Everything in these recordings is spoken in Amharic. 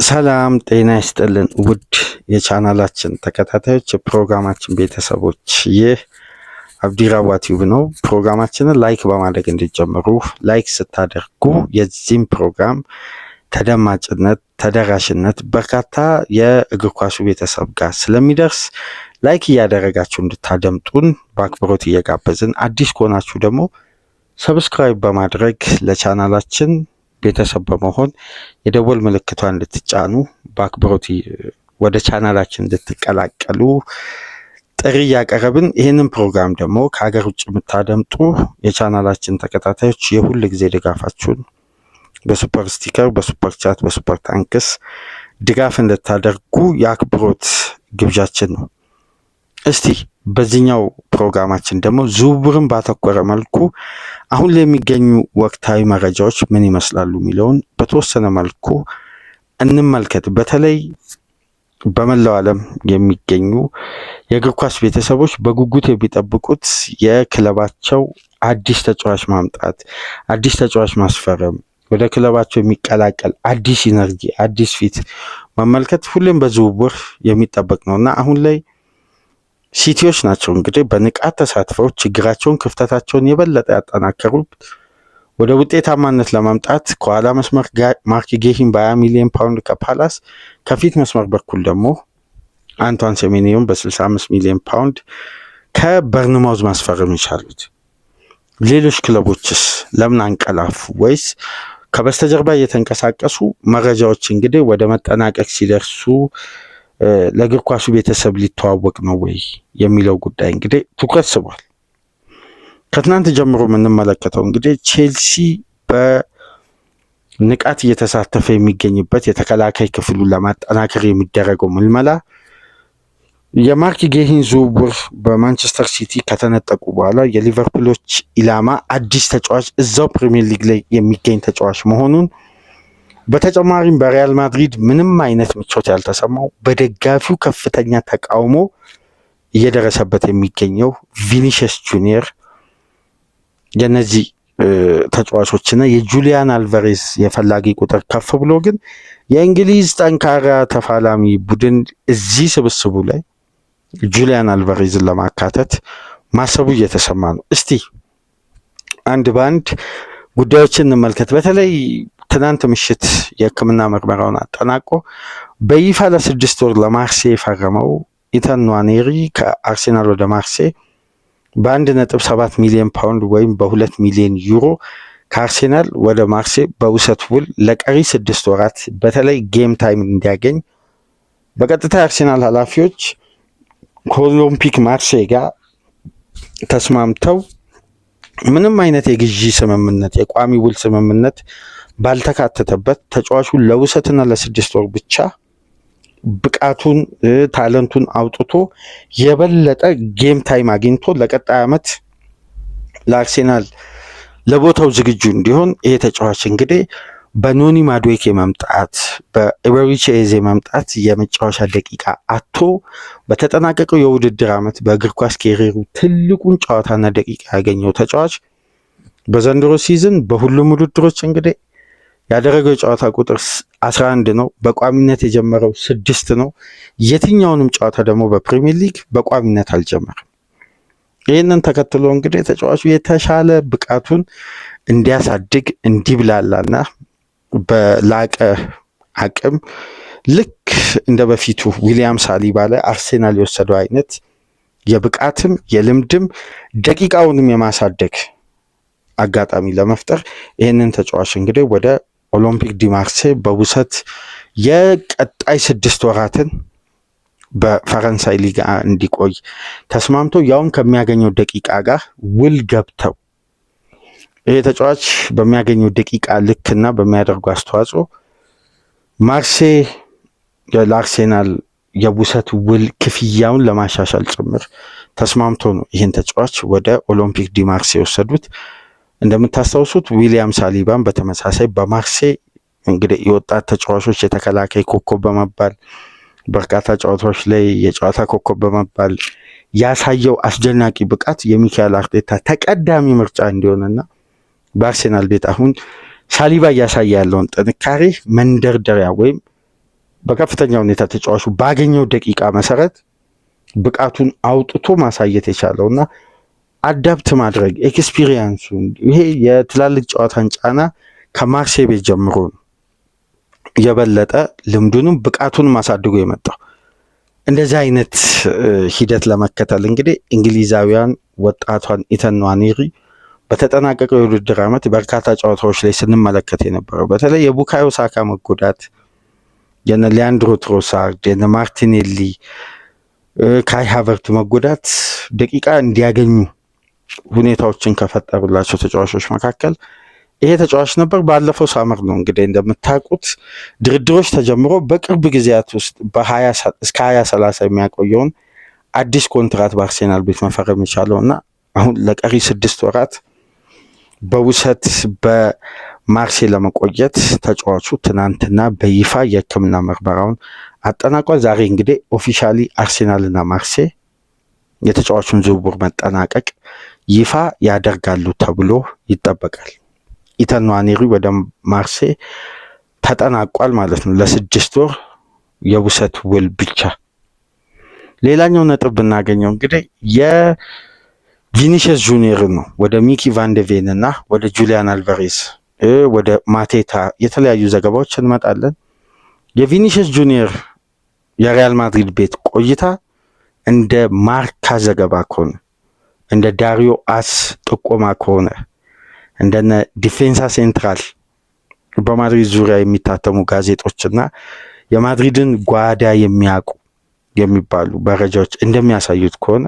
ሰላም ጤና ይስጥልን ውድ የቻናላችን ተከታታዮች የፕሮግራማችን ቤተሰቦች፣ ይህ አብዲራዋ ቲዩብ ነው። ፕሮግራማችንን ላይክ በማድረግ እንዲጀምሩ፣ ላይክ ስታደርጉ የዚህም ፕሮግራም ተደማጭነት ተደራሽነት በርካታ የእግር ኳሱ ቤተሰብ ጋር ስለሚደርስ ላይክ እያደረጋችሁ እንድታደምጡን በአክብሮት እየጋበዝን፣ አዲስ ከሆናችሁ ደግሞ ሰብስክራይብ በማድረግ ለቻናላችን ቤተሰብ በመሆን የደወል ምልክቷን እንድትጫኑ በአክብሮት ወደ ቻናላችን እንድትቀላቀሉ ጥሪ እያቀረብን፣ ይህንን ፕሮግራም ደግሞ ከሀገር ውጭ የምታደምጡ የቻናላችን ተከታታዮች የሁል ጊዜ ድጋፋችሁን በሱፐር ስቲከር፣ በሱፐር ቻት፣ በሱፐር ታንክስ ድጋፍ እንድታደርጉ የአክብሮት ግብዣችን ነው። እስቲ በዚህኛው ፕሮግራማችን ደግሞ ዝውውርን ባተኮረ መልኩ አሁን ላይ የሚገኙ ወቅታዊ መረጃዎች ምን ይመስላሉ የሚለውን በተወሰነ መልኩ እንመልከት። በተለይ በመላው ዓለም የሚገኙ የእግር ኳስ ቤተሰቦች በጉጉት የሚጠብቁት የክለባቸው አዲስ ተጫዋች ማምጣት፣ አዲስ ተጫዋች ማስፈረም፣ ወደ ክለባቸው የሚቀላቀል አዲስ ኢነርጂ፣ አዲስ ፊት መመልከት ሁሌም በዝውውር የሚጠበቅ ነውና አሁን ላይ ሲቲዎች ናቸው እንግዲህ በንቃት ተሳትፈው ችግራቸውን ክፍተታቸውን የበለጠ ያጠናከሩት ወደ ውጤታማነት ለማምጣት ከኋላ መስመር ማርክ ጌሂን በ20 ሚሊዮን ፓውንድ ከፓላስ፣ ከፊት መስመር በኩል ደግሞ አንቷን ሴሜንዮን በ65 ሚሊዮን ፓውንድ ከበርንማውዝ ማስፈረም ይቻሉት። ሌሎች ክለቦችስ ለምን አንቀላፉ? ወይስ ከበስተጀርባ እየተንቀሳቀሱ መረጃዎች እንግዲህ ወደ መጠናቀቅ ሲደርሱ ለእግር ኳሱ ቤተሰብ ሊተዋወቅ ነው ወይ የሚለው ጉዳይ እንግዲህ ትኩረት ስቧል። ከትናንት ጀምሮ የምንመለከተው እንግዲህ ቼልሲ በንቃት እየተሳተፈ የሚገኝበት የተከላካይ ክፍሉን ለማጠናከር የሚደረገው ምልመላ፣ የማርክ ጌሂን ዝውውር በማንቸስተር ሲቲ ከተነጠቁ በኋላ የሊቨርፑሎች ኢላማ አዲስ ተጫዋች እዛው ፕሪሚየር ሊግ ላይ የሚገኝ ተጫዋች መሆኑን፣ በተጨማሪም በሪያል ማድሪድ ምንም አይነት ምቾት ያልተሰማው በደጋፊው ከፍተኛ ተቃውሞ እየደረሰበት የሚገኘው ቪኒሲየስ ጁኒየር የነዚህ ተጫዋቾችና የጁሊያን አልቫሬዝ የፈላጊ ቁጥር ከፍ ብሎ ግን የእንግሊዝ ጠንካራ ተፋላሚ ቡድን እዚህ ስብስቡ ላይ ጁሊያን አልቫሬዝን ለማካተት ማሰቡ እየተሰማ ነው። እስቲ አንድ በአንድ ጉዳዮችን እንመልከት። በተለይ ትናንት ምሽት የሕክምና ምርመራውን አጠናቆ በይፋ ለ6 ወር ለማርሴ የፈረመው ኢታን ንዋኔሪ ከአርሴናል ወደ ማርሴ በ1.7 ሚሊዮን ፓውንድ ወይም በ2 ሚሊዮን ዩሮ ከአርሴናል ወደ ማርሴ በውሰት ውል ለቀሪ 6 ወራት በተለይ ጌም ታይም እንዲያገኝ በቀጥታ የአርሴናል ኃላፊዎች ከኦሎምፒክ ማርሴ ጋር ተስማምተው ምንም አይነት የግዢ ስምምነት የቋሚ ውል ስምምነት ባልተካተተበት ተጫዋቹን ለውሰትና ለ6 ወር ብቻ ብቃቱን ታለንቱን አውጥቶ የበለጠ ጌም ታይም አግኝቶ ለቀጣይ ዓመት ለአርሴናል ለቦታው ዝግጁ እንዲሆን ይሄ ተጫዋች እንግዲህ በኖኒ ማዱዌኬ መምጣት በኤቤሪቺ ኤዜ መምጣት የመጫወቻ ደቂቃ አቶ በተጠናቀቀው የውድድር ዓመት በእግር ኳስ ኬሪሩ ትልቁን ጨዋታና ደቂቃ ያገኘው ተጫዋች በዘንድሮ ሲዝን በሁሉም ውድድሮች እንግዲህ ያደረገው የጨዋታ ቁጥር 11 ነው። በቋሚነት የጀመረው 6 ነው። የትኛውንም ጨዋታ ደግሞ በፕሪሚየር ሊግ በቋሚነት አልጀመረም። ይህንን ተከትሎ እንግዲህ ተጫዋቹ የተሻለ ብቃቱን እንዲያሳድግ እንዲብላላና በላቀ አቅም ልክ እንደ በፊቱ ዊሊያም ሳሊባ ላይ አርሴናል የወሰደው አይነት የብቃትም የልምድም ደቂቃውንም የማሳደግ አጋጣሚ ለመፍጠር ይህንን ተጫዋች እንግዲህ ወደ ኦሎምፒክ ዲ ማርሴ በውሰት የቀጣይ 6 ወራትን በፈረንሳይ ሊጋ እንዲቆይ ተስማምቶ ያውም ከሚያገኘው ደቂቃ ጋር ውል ገብተው ይሄ ተጫዋች በሚያገኘው ደቂቃ ልክና በሚያደርጉ አስተዋጽኦ ማርሴ ለአርሴናል የውሰት ውል ክፍያውን ለማሻሻል ጭምር ተስማምቶ ነው ይህን ተጫዋች ወደ ኦሎምፒክ ዲ ማርሴ የወሰዱት። እንደምታስታውሱት ዊሊያም ሳሊባን በተመሳሳይ በማርሴ እንግዲህ የወጣት ተጫዋቾች የተከላካይ ኮከብ በመባል በርካታ ጨዋታዎች ላይ የጨዋታ ኮከብ በመባል ያሳየው አስደናቂ ብቃት የሚካኤል አርቴታ ተቀዳሚ ምርጫ እንዲሆንና በአርሴናል ቤት አሁን ሳሊባ እያሳየ ያለውን ጥንካሬ መንደርደሪያ ወይም በከፍተኛ ሁኔታ ተጫዋቹ ባገኘው ደቂቃ መሰረት ብቃቱን አውጥቶ ማሳየት የቻለውና አዳፕት ማድረግ ኤክስፒሪየንሱን ይሄ የትላልቅ ጨዋታን ጫና ከማርሴይ ቤት ጀምሮ ነው የበለጠ ልምዱንም ብቃቱንም አሳድጎ የመጣው። እንደዚህ አይነት ሂደት ለመከተል እንግዲህ እንግሊዛዊያን ወጣቷን ኢተን ንዋኔሪ በተጠናቀቀው የውድድር ዓመት በርካታ ጨዋታዎች ላይ ስንመለከት የነበረው በተለይ የቡካዮ ሳካ መጎዳት፣ የነ ሊያንድሮ ትሮሳርድ፣ የነ ማርቲኔሊ፣ ካይ ሃቨርት መጎዳት ደቂቃ እንዲያገኙ ሁኔታዎችን ከፈጠሩላቸው ተጫዋቾች መካከል ይሄ ተጫዋች ነበር። ባለፈው ሳመር ነው እንግዲህ እንደምታውቁት ድርድሮች ተጀምሮ በቅርብ ጊዜያት ውስጥ እስከ 2030 የሚያቆየውን አዲስ ኮንትራት በአርሴናል ቤት መፈረም የቻለው እና አሁን ለቀሪ 6 ወራት በውሰት በማርሴይ ለመቆየት ተጫዋቹ ትናንትና በይፋ የሕክምና ምርመራውን አጠናቋል። ዛሬ እንግዲህ ኦፊሻሊ አርሴናልና ማርሴይ የተጫዋቹን ዝውውር መጠናቀቅ ይፋ ያደርጋሉ ተብሎ ይጠበቃል። ኢተን ንዋኔሪ ወደ ማርሴይ ተጠናቋል ማለት ነው ለ6 ወር የውሰት ውል ብቻ። ሌላኛው ነጥብ ብናገኘው እንግዲህ የቪኒሲየስ ጁኒየር ነው። ወደ ሚኪ ቫንደቬን እና ወደ ጁሊያን አልቫሬዝ ወደ ማቴታ የተለያዩ ዘገባዎች እንመጣለን። የቪኒሲየስ ጁኒየር የሪያል ማድሪድ ቤት ቆይታ እንደ ማርካ ዘገባ ከሆነ እንደ ዳሪዮ አስ ጥቆማ ከሆነ እንደነ ዲፌንሳ ሴንትራል በማድሪድ ዙሪያ የሚታተሙ ጋዜጦችና የማድሪድን ጓዳ የሚያውቁ የሚባሉ መረጃዎች እንደሚያሳዩት ከሆነ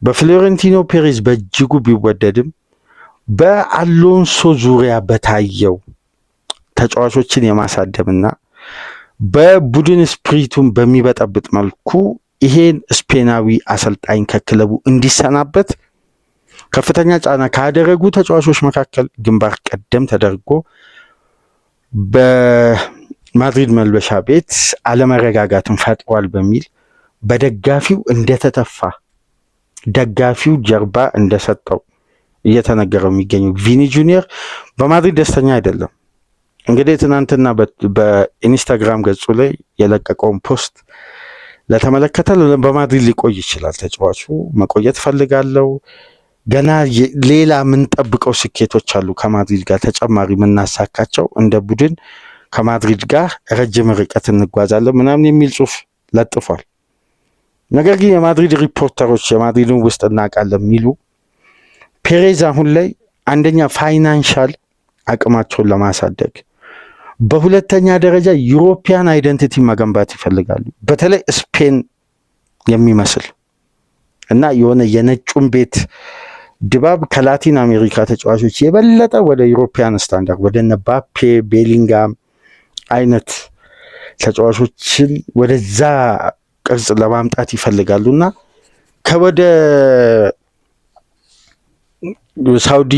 በፍሎሬንቲኖ ፔሬዝ በእጅጉ ቢወደድም በአሎንሶ ዙሪያ በታየው ተጫዋቾችን የማሳደምና በቡድን ስፕሪቱን በሚበጠብጥ መልኩ ይሄን ስፔናዊ አሰልጣኝ ከክለቡ እንዲሰናበት ከፍተኛ ጫና ካደረጉ ተጫዋቾች መካከል ግንባር ቀደም ተደርጎ በማድሪድ መልበሻ ቤት አለመረጋጋትን ፈጥሯል በሚል በደጋፊው እንደተተፋ ደጋፊው ጀርባ እንደሰጠው እየተነገረው የሚገኘው ቪኒ ጁኒየር በማድሪድ ደስተኛ አይደለም። እንግዲህ ትናንትና በኢንስታግራም ገጹ ላይ የለቀቀውን ፖስት ለተመለከተ በማድሪድ ሊቆይ ይችላል፣ ተጫዋቹ መቆየት ፈልጋለው፣ ገና ሌላ የምንጠብቀው ስኬቶች አሉ ከማድሪድ ጋር ተጨማሪ የምናሳካቸው፣ እንደ ቡድን ከማድሪድ ጋር ረጅም ርቀት እንጓዛለን ምናምን የሚል ጽሑፍ ለጥፏል። ነገር ግን የማድሪድ ሪፖርተሮች የማድሪድን ውስጥ እናውቃለን የሚሉ ፔሬዝ አሁን ላይ አንደኛ ፋይናንሻል አቅማቸውን ለማሳደግ፣ በሁለተኛ ደረጃ ዩሮፒያን አይደንቲቲ መገንባት ይፈልጋሉ። በተለይ ስፔን የሚመስል እና የሆነ የነጩን ቤት ድባብ ከላቲን አሜሪካ ተጫዋቾች የበለጠ ወደ ዩሮፒያን ስታንዳርድ ወደ ነባፔ ቤሊንጋም አይነት ተጫዋቾችን ወደዛ ቅርጽ ለማምጣት ይፈልጋሉ እና ከወደ ሳውዲ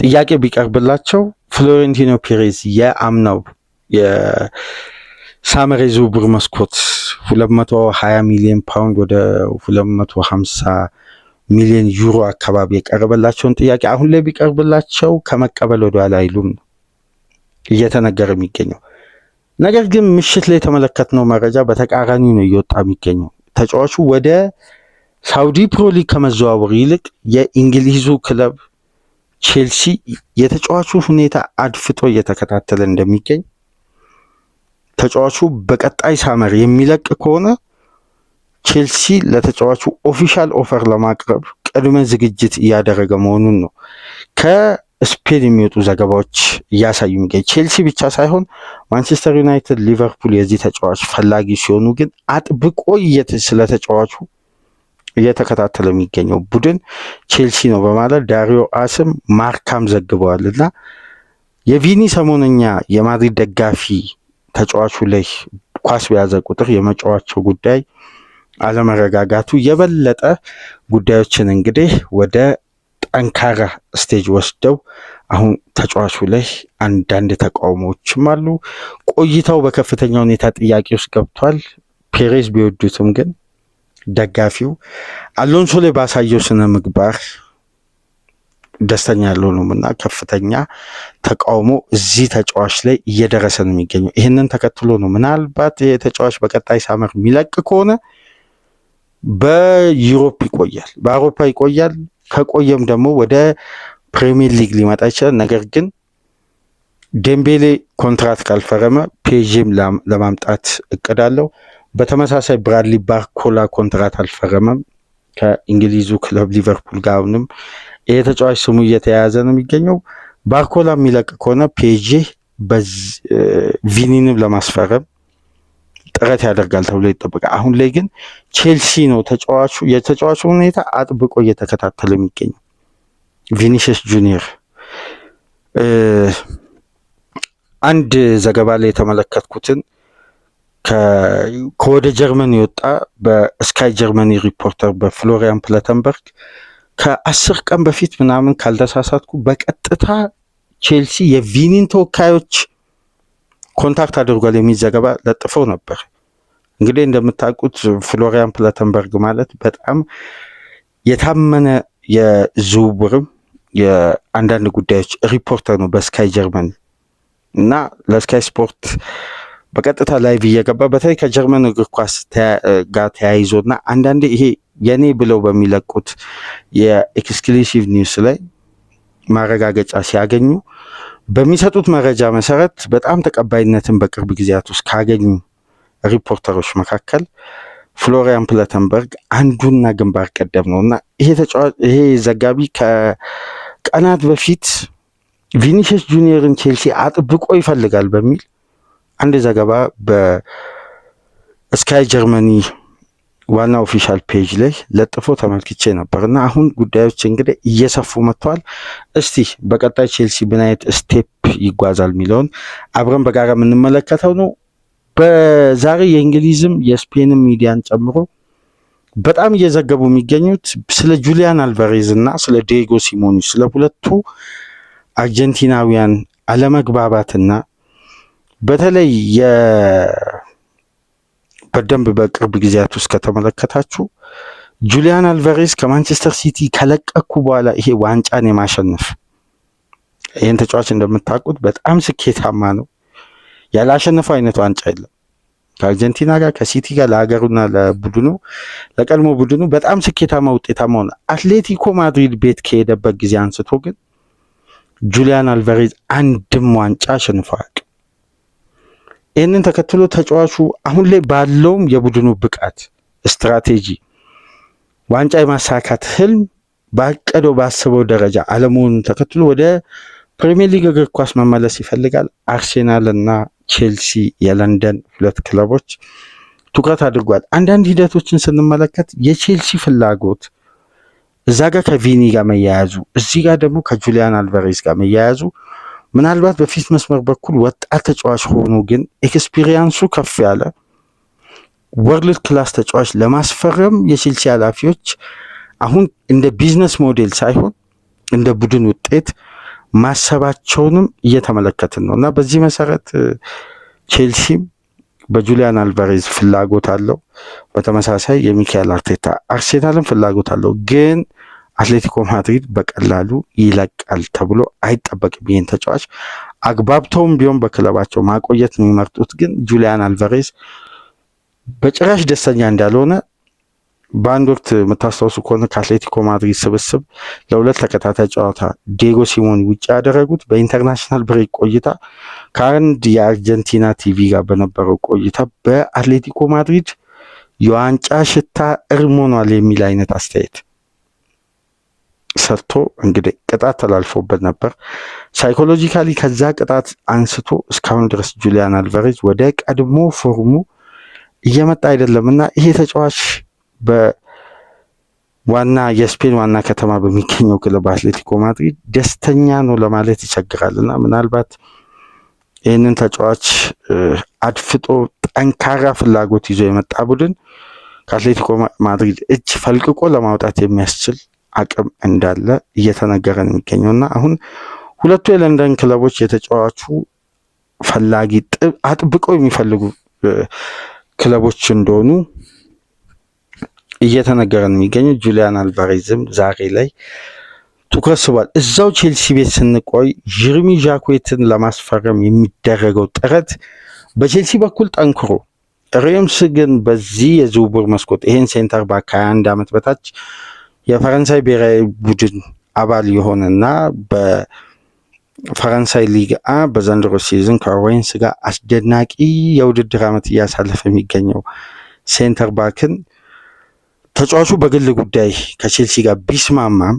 ጥያቄ ቢቀርብላቸው ፍሎሬንቲኖ ፔሬዝ የአምናው የሳመር ዝውውር መስኮት 220 ሚሊዮን ፓውንድ ወደ 250 ሚሊዮን ዩሮ አካባቢ የቀረበላቸውን ጥያቄ አሁን ላይ ቢቀርብላቸው ከመቀበል ወደ ኋላ አይሉም ነው እየተነገረ የሚገኘው። ነገር ግን ምሽት ላይ የተመለከትነው መረጃ በተቃራኒው ነው እየወጣ የሚገኘው። ተጫዋቹ ወደ ሳውዲ ፕሮ ሊግ ከመዘዋወር ይልቅ የእንግሊዙ ክለብ ቼልሲ የተጫዋቹ ሁኔታ አድፍጦ እየተከታተለ እንደሚገኝ፣ ተጫዋቹ በቀጣይ ሳመር የሚለቅ ከሆነ ቼልሲ ለተጫዋቹ ኦፊሻል ኦፈር ለማቅረብ ቅድመ ዝግጅት እያደረገ መሆኑን ነው ከስፔን የሚወጡ ዘገባዎች እያሳዩ የሚገኝ። ቼልሲ ብቻ ሳይሆን ማንቸስተር ዩናይትድ፣ ሊቨርፑል የዚህ ተጫዋች ፈላጊ ሲሆኑ ግን አጥብቆ ስለ ተጫዋቹ እየተከታተለ የሚገኘው ቡድን ቼልሲ ነው በማለት ዳሪዮ አስም ማርካም ዘግበዋል። እና የቪኒ ሰሞነኛ የማድሪድ ደጋፊ ተጫዋቹ ላይ ኳስ በያዘ ቁጥር የመጫዋቸው ጉዳይ አለመረጋጋቱ የበለጠ ጉዳዮችን እንግዲህ ወደ ጠንካራ ስቴጅ ወስደው አሁን ተጫዋቹ ላይ አንዳንድ ተቃውሞዎችም አሉ። ቆይታው በከፍተኛ ሁኔታ ጥያቄ ውስጥ ገብቷል። ፔሬዝ ቢወዱትም ግን ደጋፊው አሎንሶ ላይ ባሳየው ስነ ምግባር ደስተኛ ያልሆኑምና ከፍተኛ ተቃውሞ እዚህ ተጫዋች ላይ እየደረሰ ነው የሚገኘው። ይህንን ተከትሎ ነው ምናልባት የተጫዋች በቀጣይ ሳመር የሚለቅ ከሆነ በዩሮፕ ይቆያል፣ በአውሮፓ ይቆያል። ከቆየም ደግሞ ወደ ፕሪሚየር ሊግ ሊመጣ ይችላል። ነገር ግን ዴምቤሌ ኮንትራት ካልፈረመ ፔዥም ለማምጣት እቅድ አለው። በተመሳሳይ ብራድሊ ባርኮላ ኮንትራት አልፈረመም ከእንግሊዙ ክለብ ሊቨርፑል ጋር። አሁንም ይሄ ተጫዋች ስሙ እየተያያዘ ነው የሚገኘው። ባርኮላ የሚለቅ ከሆነ ፔዤ ቪኒንም ለማስፈረም ጥረት ያደርጋል ተብሎ ይጠበቃል። አሁን ላይ ግን ቼልሲ ነው የተጫዋቹ ሁኔታ አጥብቆ እየተከታተለ የሚገኘው። ቪኒሲየስ ጁኒየር አንድ ዘገባ ላይ የተመለከትኩትን ከወደ ጀርመን የወጣ በስካይ ጀርመኒ ሪፖርተር በፍሎሪያን ፕለተንበርግ ከ10 ቀን በፊት ምናምን ካልተሳሳትኩ በቀጥታ ቼልሲ የቪኒን ተወካዮች ኮንታክት አድርጓል የሚል ዘገባ ለጥፈው ነበር። እንግዲህ እንደምታውቁት ፍሎሪያን ፕለተንበርግ ማለት በጣም የታመነ የዝውውርም የአንዳንድ ጉዳዮች ሪፖርተር ነው በስካይ ጀርመኒ እና ለስካይ ስፖርት በቀጥታ ላይቭ እየገባ በተለይ ከጀርመን እግር ኳስ ጋር ተያይዞ እና አንዳንዴ ይሄ የኔ ብለው በሚለቁት የኤክስክሉሲቭ ኒውስ ላይ ማረጋገጫ ሲያገኙ በሚሰጡት መረጃ መሰረት በጣም ተቀባይነትን በቅርብ ጊዜያት ውስጥ ካገኙ ሪፖርተሮች መካከል ፍሎሪያን ፕለተንበርግ አንዱና ግንባር ቀደም ነው እና ይሄ ዘጋቢ ከቀናት በፊት ቪኒሲየስ ጁኒየርን ቼልሲ አጥብቆ ይፈልጋል በሚል አንድ ዘገባ በስካይ ጀርመኒ ዋና ኦፊሻል ፔጅ ላይ ለጥፎ ተመልክቼ ነበር እና አሁን ጉዳዮች እንግዲህ እየሰፉ መጥተዋል። እስቲ በቀጣይ ቼልሲ ምን አይነት ስቴፕ ይጓዛል የሚለውን አብረን በጋራ የምንመለከተው ነው። በዛሬ የእንግሊዝም የስፔንም ሚዲያን ጨምሮ በጣም እየዘገቡ የሚገኙት ስለ ጁሊያን አልቫሬዝ እና ስለ ዲዬጎ ሲሞኒ ስለ ሁለቱ አርጀንቲናውያን አለመግባባትና በተለይ በደንብ በቅርብ ጊዜያት ውስጥ ከተመለከታችሁ ጁሊያን አልቫሬዝ ከማንቸስተር ሲቲ ከለቀኩ በኋላ ይሄ ዋንጫን የማሸነፍ ይህን ተጫዋች እንደምታውቁት በጣም ስኬታማ ነው። ያላሸነፈው አይነት ዋንጫ የለም። ከአርጀንቲና ጋር ከሲቲ ጋር ለሀገሩና ለቡድኑ ለቀድሞ ቡድኑ በጣም ስኬታማ ውጤታማ ሆነ። አትሌቲኮ ማድሪድ ቤት ከሄደበት ጊዜ አንስቶ ግን ጁሊያን አልቫሬዝ አንድም ዋንጫ አሸንፎ አያውቅም። ይህንን ተከትሎ ተጫዋቹ አሁን ላይ ባለውም የቡድኑ ብቃት ስትራቴጂ ዋንጫ የማሳካት ህልም ባቀደው ባሰበው ደረጃ አለመሆኑን ተከትሎ ወደ ፕሪሚየር ሊግ እግር ኳስ መመለስ ይፈልጋል። አርሴናል እና ቼልሲ የለንደን ሁለት ክለቦች ትኩረት አድርጓል። አንዳንድ ሂደቶችን ስንመለከት የቼልሲ ፍላጎት እዛ ጋር ከቪኒ ጋር መያያዙ፣ እዚህ ጋር ደግሞ ከጁሊያን አልቫሬዝ ጋር መያያዙ ምናልባት በፊት መስመር በኩል ወጣት ተጫዋች ሆኖ ግን ኤክስፒሪየንሱ ከፍ ያለ ወርልድ ክላስ ተጫዋች ለማስፈረም የቼልሲ ኃላፊዎች አሁን እንደ ቢዝነስ ሞዴል ሳይሆን እንደ ቡድን ውጤት ማሰባቸውንም እየተመለከትን ነው እና በዚህ መሰረት ቼልሲም በጁሊያን አልቫሬዝ ፍላጎት አለው። በተመሳሳይ የሚካኤል አርቴታ አርሴናልም ፍላጎት አለው። ግን አትሌቲኮ ማድሪድ በቀላሉ ይለቃል ተብሎ አይጠበቅም። ይህን ተጫዋች አግባብተውም ቢሆን በክለባቸው ማቆየት የሚመርጡት ግን ጁሊያን አልቫሬዝ በጭራሽ ደስተኛ እንዳልሆነ በአንድ ወቅት የምታስታውሱ ከሆነ ከአትሌቲኮ ማድሪድ ስብስብ ለሁለት ተከታታይ ጨዋታ ዲዬጎ ሲሞኒ ውጭ ያደረጉት በኢንተርናሽናል ብሬክ ቆይታ ከአንድ የአርጀንቲና ቲቪ ጋር በነበረው ቆይታ በአትሌቲኮ ማድሪድ የዋንጫ ሽታ እርም ሆኗል የሚል አይነት አስተያየት ሰጥቶ እንግዲህ ቅጣት ተላልፎበት ነበር። ሳይኮሎጂካሊ ከዛ ቅጣት አንስቶ እስካሁን ድረስ ጁሊያን አልቫሬዝ ወደ ቀድሞ ፎርሙ እየመጣ አይደለም እና ይሄ ተጫዋች በዋና የስፔን ዋና ከተማ በሚገኘው ክለብ አትሌቲኮ ማድሪድ ደስተኛ ነው ለማለት ይቸግራል እና ምናልባት ይህንን ተጫዋች አድፍጦ ጠንካራ ፍላጎት ይዞ የመጣ ቡድን ከአትሌቲኮ ማድሪድ እጅ ፈልቅቆ ለማውጣት የሚያስችል አቅም እንዳለ እየተነገረ ነው የሚገኘው እና አሁን ሁለቱ የለንደን ክለቦች የተጫዋቹ ፈላጊ አጥብቀው የሚፈልጉ ክለቦች እንደሆኑ እየተነገረ ነው የሚገኘው። ጁሊያን አልቫሬዝም ዛሬ ላይ ትኩረት ስቧል። እዛው ቼልሲ ቤት ስንቆይ ጀርሚ ዣኩዌትን ለማስፈረም የሚደረገው ጥረት በቼልሲ በኩል ጠንክሮ ሬምስ ግን በዚህ የዝውውር መስኮት ይሄን ሴንተር ባክ 21 ዓመት በታች የፈረንሳይ ብሔራዊ ቡድን አባል የሆነና በፈረንሳይ ሊግ በዘንድሮ ሲዝን ከሬንስ ጋር አስደናቂ የውድድር ዓመት እያሳለፈ የሚገኘው ሴንተር ባክን ተጫዋቹ በግል ጉዳይ ከቼልሲ ጋር ቢስማማም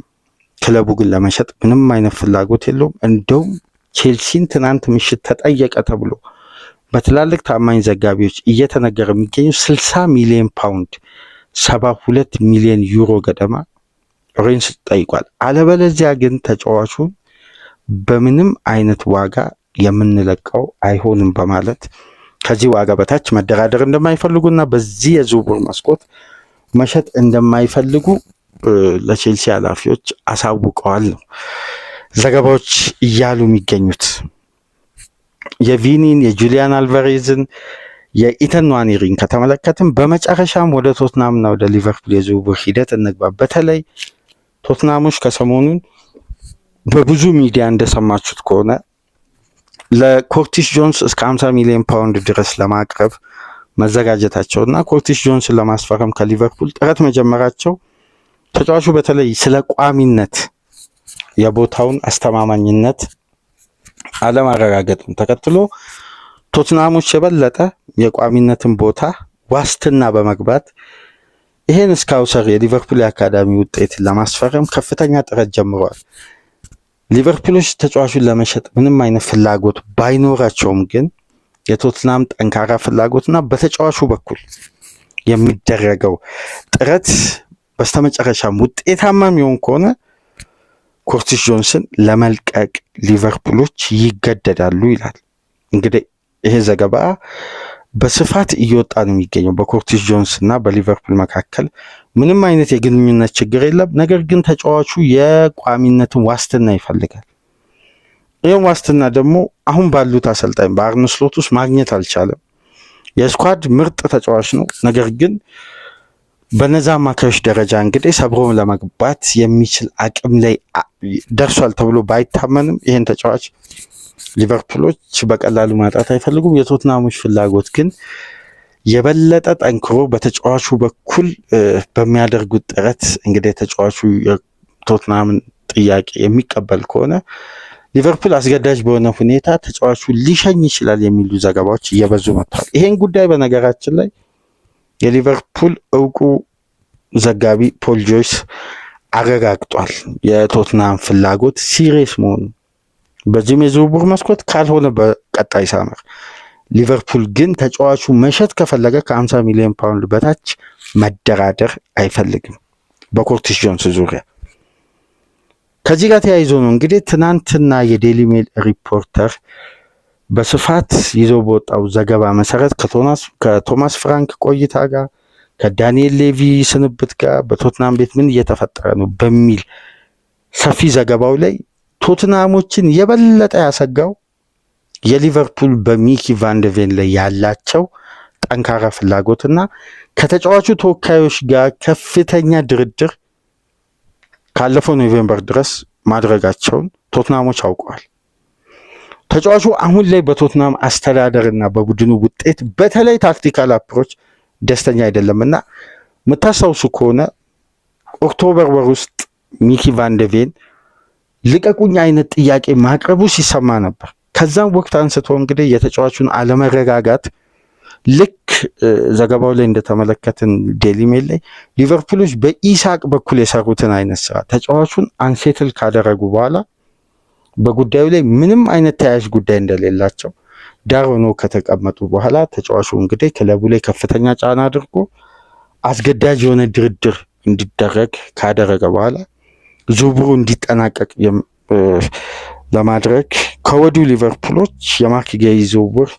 ክለቡ ግን ለመሸጥ ምንም አይነት ፍላጎት የለውም። እንደውም ቼልሲን ትናንት ምሽት ተጠየቀ ተብሎ በትላልቅ ታማኝ ዘጋቢዎች እየተነገረ የሚገኘው 60 ሚሊዮን ፓውንድ 72 ሚሊዮን ዩሮ ገደማ ሬንስ ጠይቋል። አለበለዚያ ግን ተጫዋቹን በምንም አይነት ዋጋ የምንለቀው አይሆንም በማለት ከዚህ ዋጋ በታች መደራደር እንደማይፈልጉና በዚህ የዝውውር መስኮት መሸጥ እንደማይፈልጉ ለቼልሲ ኃላፊዎች አሳውቀዋል ነው ዘገባዎች እያሉ የሚገኙት። የቪኒን የጁሊያን አልቫሬዝን የኢተን ንዋኔሪን ከተመለከትም በመጨረሻም ወደ ቶትናምና ወደ ሊቨርፑል የዝውውር ሂደት እንግባ። በተለይ ቶትናሞች ከሰሞኑን በብዙ ሚዲያ እንደሰማችሁት ከሆነ ለኮርቲስ ጆንስ እስከ 50 ሚሊዮን ፓውንድ ድረስ ለማቅረብ መዘጋጀታቸውና ኮርቲስ ጆንስን ለማስፈረም ከሊቨርፑል ጥረት መጀመራቸው ተጫዋቹ በተለይ ስለ ቋሚነት የቦታውን አስተማማኝነት አለማረጋገጡን ተከትሎ ቶትናሞች የበለጠ የቋሚነትን ቦታ ዋስትና በመግባት ይሄን ስካውሰር የሊቨርፑል የአካዳሚ ውጤት ለማስፈረም ከፍተኛ ጥረት ጀምረዋል። ሊቨርፑሎች ተጫዋቹን ለመሸጥ ምንም አይነት ፍላጎት ባይኖራቸውም ግን የቶትናም ጠንካራ ፍላጎትና በተጫዋቹ በኩል የሚደረገው ጥረት በስተመጨረሻም ውጤታማ የሚሆን ከሆነ ኮርቲስ ጆንስን ለመልቀቅ ሊቨርፑሎች ይገደዳሉ ይላል። እንግዲህ ይሄ ዘገባ በስፋት እየወጣ ነው የሚገኘው። በኮርቲስ ጆንስ እና በሊቨርፑል መካከል ምንም አይነት የግንኙነት ችግር የለም። ነገር ግን ተጫዋቹ የቋሚነትን ዋስትና ይፈልጋል። ይህም ዋስትና ደግሞ አሁን ባሉት አሰልጣኝ በአርነ ስሎት ውስጥ ማግኘት አልቻለም። የስኳድ ምርጥ ተጫዋች ነው። ነገር ግን በነዛ አማካዮች ደረጃ እንግዲህ ሰብሮ ለመግባት የሚችል አቅም ላይ ደርሷል ተብሎ ባይታመንም ይህን ተጫዋች ሊቨርፑሎች በቀላሉ ማጣት አይፈልጉም። የቶትናሞች ፍላጎት ግን የበለጠ ጠንክሮ በተጫዋቹ በኩል በሚያደርጉት ጥረት እንግዲህ ተጫዋቹ የቶትናምን ጥያቄ የሚቀበል ከሆነ ሊቨርፑል አስገዳጅ በሆነ ሁኔታ ተጫዋቹ ሊሸኝ ይችላል የሚሉ ዘገባዎች እየበዙ መጥተዋል። ይሄን ጉዳይ በነገራችን ላይ የሊቨርፑል እውቁ ዘጋቢ ፖል ጆይስ አረጋግጧል። የቶትናም ፍላጎት ሲሪየስ መሆኑ በዚህም የዝውውር መስኮት ካልሆነ በቀጣይ ሳመር ሊቨርፑል ግን ተጫዋቹ መሸጥ ከፈለገ ከ50 ሚሊዮን ፓውንድ በታች መደራደር አይፈልግም በኮርቲስ ጆንስ ዙሪያ። ከዚህ ጋር ተያይዞ ነው እንግዲህ ትናንትና የዴሊ ሜል ሪፖርተር በስፋት ይዞ በወጣው ዘገባ መሰረት ከቶማስ ፍራንክ ቆይታ ጋር ከዳንኤል ሌቪ ስንብት ጋር በቶትናም ቤት ምን እየተፈጠረ ነው በሚል ሰፊ ዘገባው ላይ ቶትናሞችን የበለጠ ያሰጋው የሊቨርፑል በሚኪ ቫንደቬን ላይ ያላቸው ጠንካራ ፍላጎትና ከተጫዋቹ ተወካዮች ጋር ከፍተኛ ድርድር ካለፈው ኖቬምበር ድረስ ማድረጋቸውን ቶትናሞች አውቀዋል። ተጫዋቹ አሁን ላይ በቶትናም አስተዳደርና በቡድኑ ውጤት በተለይ ታክቲካል አፕሮች ደስተኛ አይደለምና የምታስታውሱ ከሆነ ኦክቶበር ወር ውስጥ ሚኪ ቫንደቬን ልቀቁኝ አይነት ጥያቄ ማቅረቡ ሲሰማ ነበር። ከዛም ወቅት አንስቶ እንግዲህ የተጫዋቹን አለመረጋጋት ልክ ዘገባው ላይ እንደተመለከትን ዴሊ ሜል ላይ ሊቨርፑሎች በኢሳቅ በኩል የሰሩትን አይነት ስራ ተጫዋቹን አንሴትል ካደረጉ በኋላ በጉዳዩ ላይ ምንም አይነት ተያያዥ ጉዳይ እንደሌላቸው ዳር ሆኖ ከተቀመጡ በኋላ ተጫዋቹ እንግዲህ ክለቡ ላይ ከፍተኛ ጫና አድርጎ አስገዳጅ የሆነ ድርድር እንዲደረግ ካደረገ በኋላ ዝውውሩ እንዲጠናቀቅ ለማድረግ ከወዲሁ ሊቨርፑሎች የማርክ ጌይ ዝውውር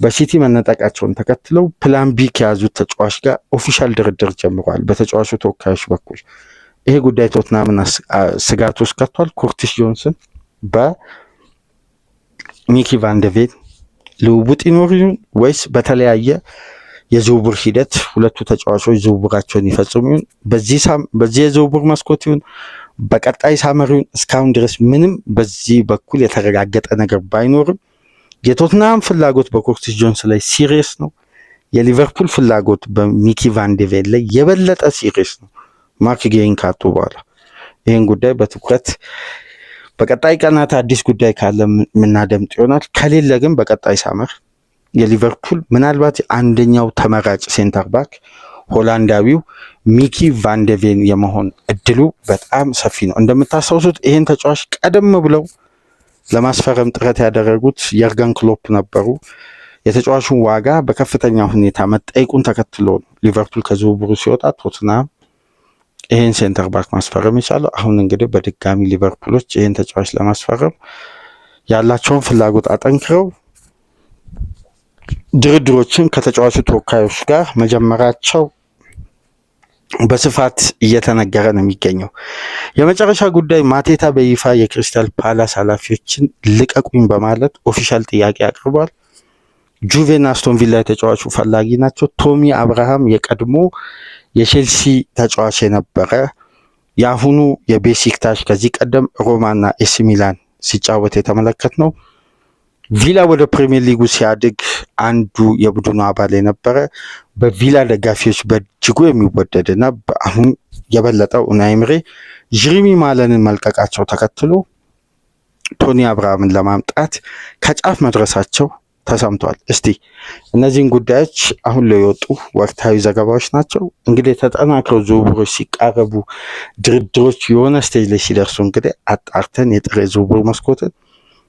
በሲቲ መነጠቃቸውን ተከትለው ፕላን ቢ ከያዙት ተጫዋች ጋር ኦፊሻል ድርድር ጀምሯል በተጫዋቹ ተወካዮች በኩል። ይሄ ጉዳይ ቶትናምን ስጋት ውስጥ ከቷል። ኮርቲስ ጆንስን በሚኪ ቫንደቬን ልውውጥ ይኖር ይሁን ወይስ በተለያየ የዝውውር ሂደት ሁለቱ ተጫዋቾች ዝውውራቸውን ይፈጽሙ ይሁን በዚህ የዝውውር መስኮት ይሁን በቀጣይ ሳመሪውን እስካሁን ድረስ ምንም በዚህ በኩል የተረጋገጠ ነገር ባይኖርም የቶትናም ፍላጎት በኮርቲስ ጆንስ ላይ ሲሪየስ ነው። የሊቨርፑል ፍላጎት በሚኪ ቫን ደ ቬን ላይ የበለጠ ሲሪየስ ነው ማርክ ጌሂን ካጡ በኋላ። ይህን ጉዳይ በትኩረት በቀጣይ ቀናት አዲስ ጉዳይ ካለ የምናደምጥ ይሆናል። ከሌለ ግን በቀጣይ ሳመር የሊቨርፑል ምናልባት አንደኛው ተመራጭ ሴንተር ባክ ሆላንዳዊው ሚኪ ቫን ደ ቬን የመሆን እድሉ በጣም ሰፊ ነው። እንደምታስታውሱት ይህን ተጫዋች ቀደም ብለው ለማስፈረም ጥረት ያደረጉት የርገን ክሎፕ ነበሩ። የተጫዋቹን ዋጋ በከፍተኛ ሁኔታ መጠየቁን ተከትሎ ነው ሊቨርፑል ከዝውውሩ ሲወጣ ቶትናም ይህን ሴንተር ባክ ማስፈረም የቻለው። አሁን እንግዲህ በድጋሚ ሊቨርፑሎች ይህን ተጫዋች ለማስፈረም ያላቸውን ፍላጎት አጠንክረው ድርድሮችን ከተጫዋቹ ተወካዮች ጋር መጀመራቸው በስፋት እየተነገረ ነው የሚገኘው። የመጨረሻ ጉዳይ ማቴታ በይፋ የክሪስታል ፓላስ ኃላፊዎችን ልቀቁኝ በማለት ኦፊሻል ጥያቄ አቅርቧል። ጁቬን አስቶን ቪላ የተጫዋቹ ፈላጊ ናቸው። ቶሚ አብርሃም የቀድሞ የቼልሲ ተጫዋች የነበረ የአሁኑ የቤሲክታሽ ከዚህ ቀደም ሮማና ኤሲ ሚላን ሲጫወት የተመለከት ነው። ቪላ ወደ ፕሪሚየር ሊጉ ሲያድግ አንዱ የቡድኑ አባል የነበረ በቪላ ደጋፊዎች በእጅጉ የሚወደድና አሁን የበለጠው ኡናይ ኤምሪ ጀሪሚ ማለንን መልቀቃቸው ተከትሎ ቶኒ አብርሃምን ለማምጣት ከጫፍ መድረሳቸው ተሰምቷል። እስቲ እነዚህን ጉዳዮች አሁን ላይ የወጡ ወቅታዊ ዘገባዎች ናቸው። እንግዲህ ተጠናክረው ዝውውሮች ሲቃረቡ፣ ድርድሮች የሆነ ስቴጅ ላይ ሲደርሱ እንግዲህ አጣርተን የጥር ዝውውር መስኮትን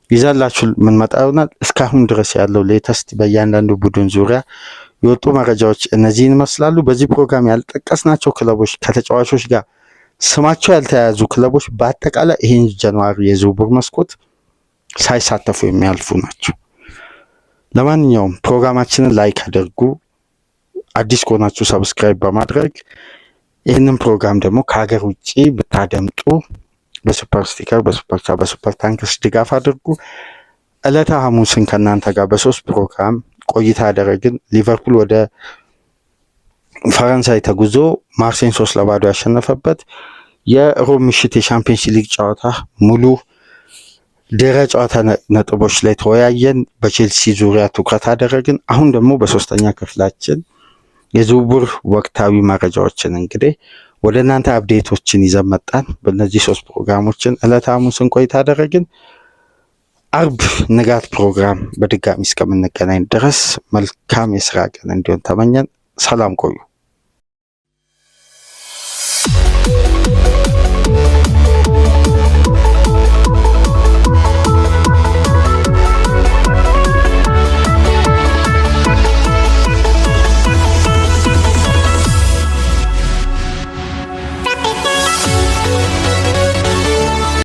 ይዛላችሁ ምንመጣ ይሆናል። እስካሁን ድረስ ያለው ሌተስት በእያንዳንዱ ቡድን ዙሪያ የወጡ መረጃዎች እነዚህን ይመስላሉ። በዚህ ፕሮግራም ያልጠቀስናቸው ክለቦች፣ ከተጫዋቾች ጋር ስማቸው ያልተያያዙ ክለቦች በአጠቃላይ ይህን ጃንዋሪ የዝውውር መስኮት ሳይሳተፉ የሚያልፉ ናቸው። ለማንኛውም ፕሮግራማችንን ላይክ አድርጉ። አዲስ ከሆናችሁ ሰብስክራይብ በማድረግ ይህንን ፕሮግራም ደግሞ ከሀገር ውጭ ብታደምጡ በሱፐር ስቲከር፣ በሱፐር ቻት፣ በሱፐር ታንክስ ድጋፍ አድርጉ። ዕለተ ሐሙስን ከእናንተ ጋር በ3 ፕሮግራም ቆይታ ያደረግን ሊቨርፑል ወደ ፈረንሳይ ተጉዞ ማርሴይን 3-0 ያሸነፈበት የሮብ ምሽት የሻምፒየንስ ሊግ ጨዋታ ሙሉ ድረ ጨዋታ ነጥቦች ላይ ተወያየን። በቼልሲ ዙሪያ ትኩረት አደረግን። አሁን ደግሞ በሶስተኛ ክፍላችን የዝውውር ወቅታዊ መረጃዎችን እንግዲህ ወደ እናንተ አፕዴቶችን ይዘን መጣን። በእነዚህ 3 ፕሮግራሞችን ዕለተ ሐሙስን ቆይታ አደረግን። አርብ ንጋት ፕሮግራም በድጋሚ እስከምንገናኝ ድረስ መልካም የስራ ቀን እንዲሆን ተመኘን። ሰላም ቆዩ።